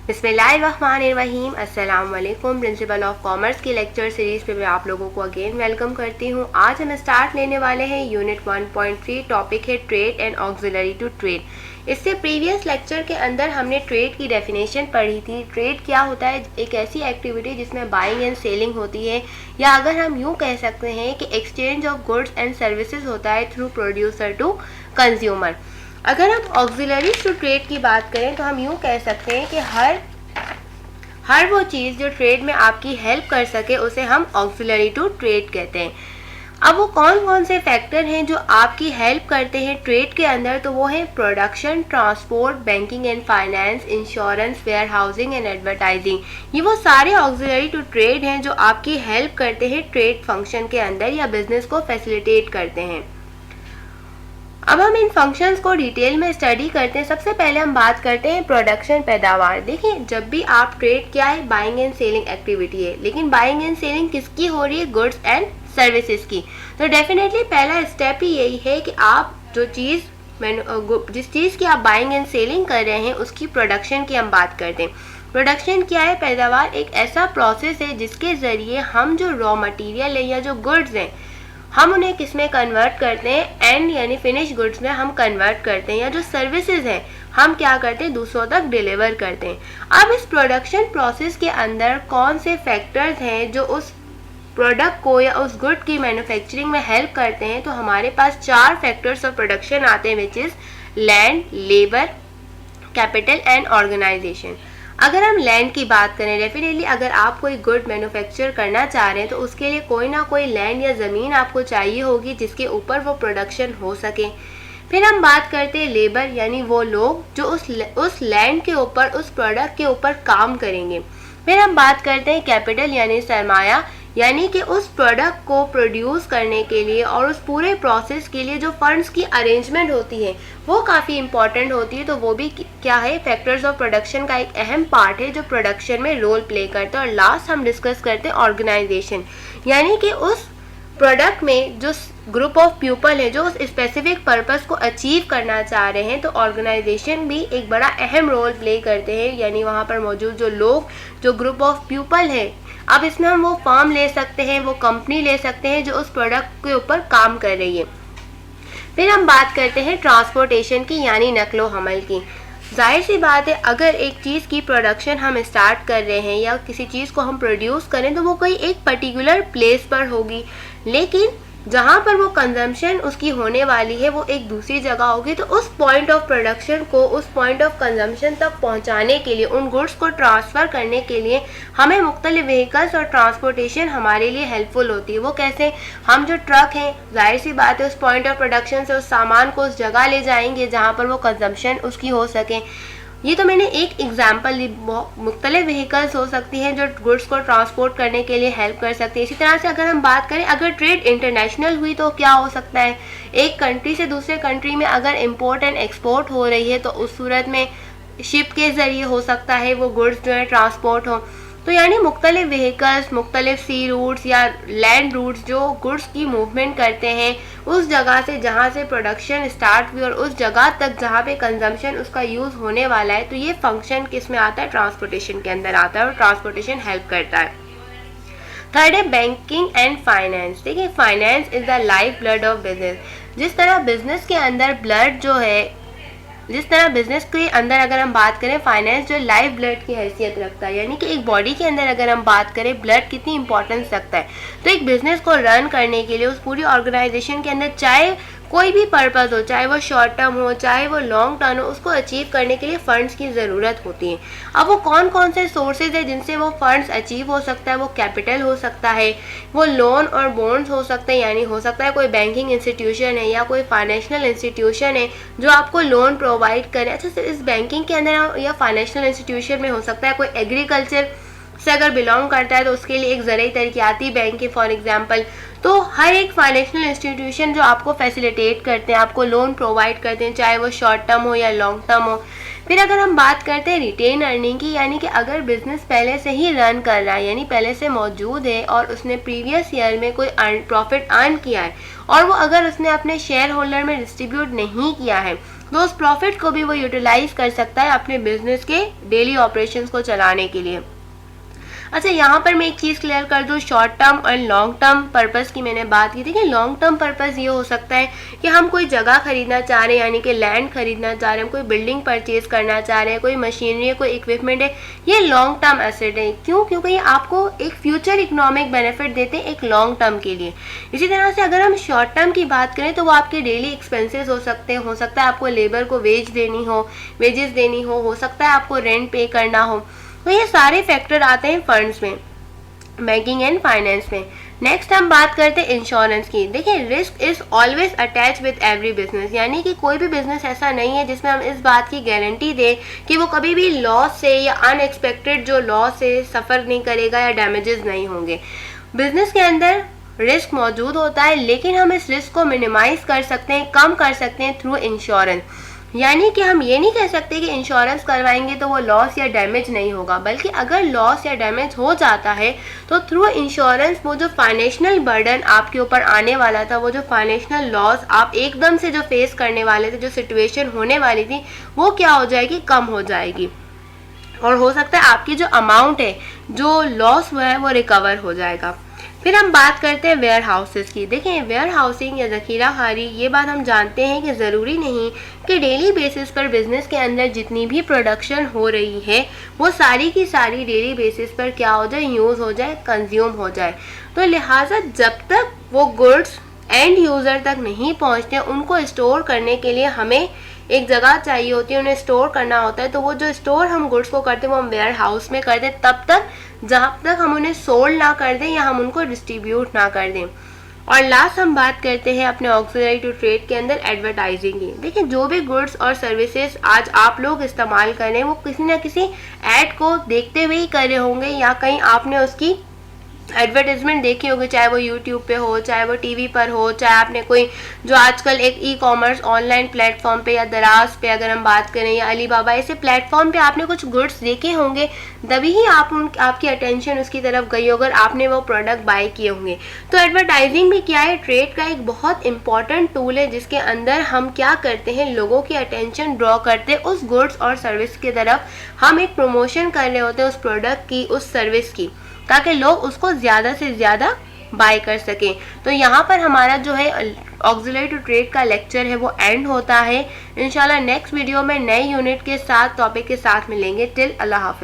बिस्मिल्लाहिर्रहमानिर्रहीम। अस्सलाम वालेकुम। प्रिंसिपल ऑफ कॉमर्स की लेक्चर सीरीज़ पे मैं आप लोगों को अगेन वेलकम करती हूँ। आज हम स्टार्ट लेने वाले हैं यूनिट 1.3। टॉपिक है trade and auxiliary to trade. इससे प्रीवियस लेक्चर के अंदर हमने ट्रेड की डेफिनेशन पढ़ी थी। ट्रेड क्या होता है? एक ऐसी एक्टिविटी जिसमें बाइंग एंड सेलिंग होती है, या अगर हम यूँ कह सकते हैं कि exchange of goods and services होता है थ्रू प्रोड्यूसर टू कंज्यूमर। अगर हम ऑक्सिलरी टू ट्रेड की बात करें तो हम यूँ कह सकते हैं कि हर वो चीज़ जो ट्रेड में आपकी हेल्प कर सके उसे हम ऑक्सिलरी टू ट्रेड कहते हैं। अब वो कौन कौन से फैक्टर हैं जो आपकी हेल्प करते हैं ट्रेड के अंदर? तो वो है production, transport, banking and finance, insurance, warehousing and advertising. ये वो सारे ऑक्सिलरी टू ट्रेड हैं जो आपकी हेल्प करते हैं ट्रेड फंक्शन के अंदर या बिजनेस को फैसिलिटेट करते हैं। अब हम इन फंक्शंस को डिटेल में स्टडी करते हैं। सबसे पहले हम बात करते हैं प्रोडक्शन, पैदावार। देखिए, जब भी आप ट्रेड क्या है, बाइंग एंड सेलिंग एक्टिविटी है, लेकिन बाइंग एंड सेलिंग किसकी हो रही है? गुड्स एंड सर्विसेज की। तो डेफिनेटली पहला स्टेप ही यही है कि आप जिस चीज़ की आप बाइंग एंड सेलिंग कर रहे हैं उसकी प्रोडक्शन की हम बात करते हैं। प्रोडक्शन क्या है? पैदावार एक ऐसा प्रोसेस है जिसके ज़रिए हम जो रॉ मटेरियल है या जो गुड्स हैं हम उन्हें किस में कन्वर्ट करते हैं? एंड यानी फिनिश गुड्स में हम कन्वर्ट करते हैं, या जो सर्विसेज हैं हम क्या करते हैं? दूसरों तक डिलीवर करते हैं। अब इस प्रोडक्शन प्रोसेस के अंदर कौन से फैक्टर्स हैं जो उस प्रोडक्ट को या उस गुड की मैन्युफैक्चरिंग में हेल्प करते हैं? तो हमारे पास 4 फैक्टर्स ऑफ प्रोडक्शन आते हैं, which is land, labour, capital and organisation. अगर हम लैंड की बात करें, डेफिनेटली अगर आप कोई गुड मैन्युफैक्चर करना चाह रहे हैं तो उसके लिए कोई ना कोई लैंड या ज़मीन आपको चाहिए होगी जिसके ऊपर वो प्रोडक्शन हो सके। फिर हम बात करते हैं लेबर, यानी वो लोग जो उस लैंड के ऊपर, उस प्रोडक्ट के ऊपर काम करेंगे। फिर हम बात करते हैं कैपिटल, यानी सरमाया, यानी कि उस प्रोडक्ट को प्रोड्यूस करने के लिए और उस पूरे प्रोसेस के लिए जो फंड्स की अरेंजमेंट होती है वो काफ़ी इंपॉर्टेंट होती है। तो वो भी क्या है? फैक्टर्स ऑफ प्रोडक्शन का एक अहम पार्ट है जो प्रोडक्शन में रोल प्ले करता है। और लास्ट हम डिस्कस करते हैं ऑर्गेनाइजेशन, यानी कि उस प्रोडक्ट में जो ग्रुप ऑफ पीपल है जो उस स्पेसिफिक पर्पस को अचीव करना चाह रहे हैं, तो ऑर्गेनाइजेशन भी एक बड़ा अहम रोल प्ले करते हैं। यानी वहाँ पर मौजूद जो लोग, जो ग्रुप ऑफ पीपल है, अब इसमें हम वो फर्म ले सकते हैं, वो कंपनी ले सकते हैं जो उस प्रोडक्ट के ऊपर काम कर रही है। फिर हम बात करते हैं ट्रांसपोर्टेशन की, यानी नकलो हमल की। जाहिर सी बात है, अगर एक चीज़ की प्रोडक्शन हम स्टार्ट कर रहे हैं या किसी चीज़ को हम प्रोड्यूस करें तो वो कोई एक पर्टिकुलर प्लेस पर होगी, लेकिन जहाँ पर वो कंजम्पशन उसकी होने वाली है वो एक दूसरी जगह होगी। तो उस पॉइंट ऑफ प्रोडक्शन को उस पॉइंट ऑफ कंजम्पशन तक पहुँचाने के लिए, उन गुड्स को ट्रांसफ़र करने के लिए हमें मुख्तलिफ व्हीकल्स और ट्रांसपोर्टेशन हमारे लिए हेल्पफुल होती है। वो कैसे? हम जो ट्रक हैं, जाहिर सी बात है, उस पॉइंट ऑफ प्रोडक्शन से उस सामान को उस जगह ले जाएंगे जहाँ पर वो कंजम्पशन उसकी हो सके। ये तो मैंने एक एग्जाम्पल ली। मुख्तलिफ व्हीकल्स हो सकती हैं जो गुड्स को ट्रांसपोर्ट करने के लिए हेल्प कर सकती है। इसी तरह से अगर हम बात करें, अगर ट्रेड इंटरनेशनल हुई तो क्या हो सकता है? एक कंट्री से दूसरे कंट्री में अगर इंपोर्ट एंड एक्सपोर्ट हो रही है तो उस सूरत में शिप के ज़रिए हो सकता है वो गुड्स जो है ट्रांसपोर्ट हो। तो यानी मुख्तलिफ व्हीकल्स, मुख्तलिफ सी रूट्स या लैंड रूट्स जो गुड्स की मूवमेंट करते हैं उस जगह से जहाँ से प्रोडक्शन स्टार्ट हुई और उस जगह तक जहाँ पे कंजम्पशन उसका यूज़ होने वाला है, तो ये फंक्शन किस में आता है? ट्रांसपोर्टेशन के अंदर आता है, और ट्रांसपोर्टेशन हेल्प करता है। थर्ड है बैंकिंग एंड फाइनेंस। देखिए, finance is the life blood of business. जिस तरह बिजनेस के अंदर ब्लड जो है, जिस तरह बिजनेस के अंदर अगर हम बात करें, फाइनेंस जो लाइफ ब्लड की हैसियत रखता है, यानी कि एक बॉडी के अंदर अगर हम बात करें ब्लड कितनी इंपॉर्टेंस रखता है, तो एक बिजनेस को रन करने के लिए उस पूरी ऑर्गेनाइजेशन के अंदर चाहे कोई भी पर्पस हो, चाहे वो शॉर्ट टर्म हो चाहे वो लॉन्ग टर्म हो, उसको अचीव करने के लिए फंड्स की ज़रूरत होती है। अब वो कौन कौन से सोर्सेज है जिनसे वो फंड्स अचीव हो सकता है? वो कैपिटल हो सकता है, वो लोन और बॉन्ड्स हो सकते हैं, यानी हो सकता है कोई बैंकिंग इंस्टीट्यूशन है या कोई फाइनेंशियल इंस्टीट्यूशन है जो आपको लोन प्रोवाइड करे। अच्छा, इस बैंकिंग के अंदर या फाइनेंशियल इंस्टीट्यूशन में हो सकता है कोई एग्रीकल्चर से अगर बिलोंग करता है तो उसके लिए एक ज़रिए तरक्याती बैंक है फॉर एग्जांपल। तो हर एक फाइनेंशियल इंस्टीट्यूशन जो आपको फैसिलिटेट करते हैं, आपको लोन प्रोवाइड करते हैं, चाहे वो शॉर्ट टर्म हो या लॉन्ग टर्म हो। फिर अगर हम बात करते हैं रिटेन अर्निंग की, यानी कि अगर बिजनेस पहले से ही रन कर रहा है, यानी पहले से मौजूद है और उसने प्रीवियस ईयर में कोई प्रॉफिट अर्न किया है और वो अगर उसने अपने शेयर होल्डर में डिस्ट्रीब्यूट नहीं किया है, तो उस प्रॉफिट को भी वो यूटिलाइज कर सकता है अपने बिजनेस के डेली ऑपरेशंस को चलाने के लिए। अच्छा, यहाँ पर मैं एक चीज़ क्लियर कर दूँ, शॉर्ट टर्म और लॉन्ग टर्म पर्पज़ की मैंने बात की थी कि लॉन्ग टर्म पर्पज़ ये हो सकता है कि हम कोई जगह खरीदना चाह रहे हैं, यानी कि लैंड खरीदना चाह रहे हैं, कोई बिल्डिंग परचेज करना चाह रहे हैं, कोई मशीनरी है, कोई इक्विपमेंट है, ये लॉन्ग टर्म एसेट है। क्यों? क्योंकि ये आपको एक फ्यूचर इकोनॉमिक बेनिफिट देते हैं एक लॉन्ग टर्म के लिए। इसी तरह से अगर हम शॉर्ट टर्म की बात करें तो वो आपके डेली एक्सपेंसेस हो सकते हैं, हो सकता है आपको लेबर को वेजेस देनी हो सकता है आपको रेंट पे करना हो। तो ये सारे फैक्टर आते हैं फंड्स में, बैंकिंग एंड फाइनेंस में। नेक्स्ट हम बात करते हैं इंश्योरेंस की। देखिए, risk is always attach with every business, यानी कि कोई भी बिजनेस ऐसा नहीं है जिसमें हम इस बात की गारंटी दें कि वो कभी भी लॉस से या अनएक्सपेक्टेड जो लॉस से सफ़र नहीं करेगा या डैमेजेस नहीं होंगे। बिजनेस के अंदर रिस्क मौजूद होता है, लेकिन हम इस रिस्क को मिनिमाइज कर सकते हैं, कम कर सकते हैं थ्रू इंश्योरेंस। यानी कि हम ये नहीं कह सकते कि इंश्योरेंस करवाएंगे तो वो लॉस या डैमेज नहीं होगा, बल्कि अगर लॉस या डैमेज हो जाता है तो थ्रू इंश्योरेंस वो जो फाइनेंशियल बर्डन आपके ऊपर आने वाला था, वो जो फाइनेंशियल लॉस आप एकदम से जो फेस करने वाले थे, जो सिचुएशन होने वाली थी, वो क्या हो जाएगी, कम हो जाएगी। और हो सकता है आपकी जो अमाउंट है, जो लॉस हुआ है, वो रिकवर हो जाएगा। फिर हम बात करते हैं वेयर हाउसेस की। देखें, वेयर हाउसिंग या ज़ख़ीरा खारी, ये बात हम जानते हैं कि ज़रूरी नहीं कि डेली बेसिस पर बिज़नेस के अंदर जितनी भी प्रोडक्शन हो रही है वो सारी की सारी डेली बेसिस पर क्या हो जाए, यूज़ हो जाए, कंज्यूम हो जाए। तो लिहाजा जब तक वो गुड्स एंड यूज़र तक नहीं पहुंचते, उनको स्टोर करने के लिए हमें एक जगह चाहिए होती है, उन्हें स्टोर करना होता है। तो वो जो स्टोर हम गुड्स को करते हैं वो हम वेयर हाउस में करते हैं, तब तक जहाँ तक हम उन्हें सोल्ड ना कर दें या हम उनको डिस्ट्रीब्यूट ना कर दें। और लास्ट हम बात करते हैं अपने ऑक्सिलरी टू ट्रेड के अंदर एडवर्टाइजिंग की। देखिए, जो भी गुड्स और सर्विसेज आज आप लोग इस्तेमाल कर रहे हैं वो किसी ना किसी ऐड को देखते हुए ही कर रहे होंगे, या कहीं आपने उसकी एडवर्टाइजमेंट देखी होगी, चाहे वो यूट्यूब पे हो, चाहे वो टीवी पर हो, चाहे आपने कोई जो आजकल एक ई कॉमर्स ऑनलाइन प्लेटफॉर्म पे या दराज पे अगर हम बात करें या अलीबाबा, ऐसे प्लेटफॉर्म पे आपने कुछ गुड्स देखे होंगे, तभी ही आपकी अटेंशन उसकी तरफ गई होगी और आपने वो प्रोडक्ट बाय किए होंगे। तो एडवर्टाइजिंग भी क्या है, ट्रेड का एक बहुत इंपॉर्टेंट टूल है, जिसके अंदर हम क्या करते हैं, लोगों की अटेंशन ड्रॉ करते हैं उस गुड्स और सर्विस की तरफ। हम एक प्रमोशन कर रहे होते हैं उस प्रोडक्ट की, उस सर्विस की, ताकि लोग उसको ज़्यादा से ज़्यादा बाय कर सकें। तो यहाँ पर हमारा जो है ऑक्सिलरी टू ट्रेड का लेक्चर है वो एंड होता है। इंशाल्लाह नेक्स्ट वीडियो में नए यूनिट के साथ, टॉपिक के साथ मिलेंगे। टिल अल्लाह हाफिज़।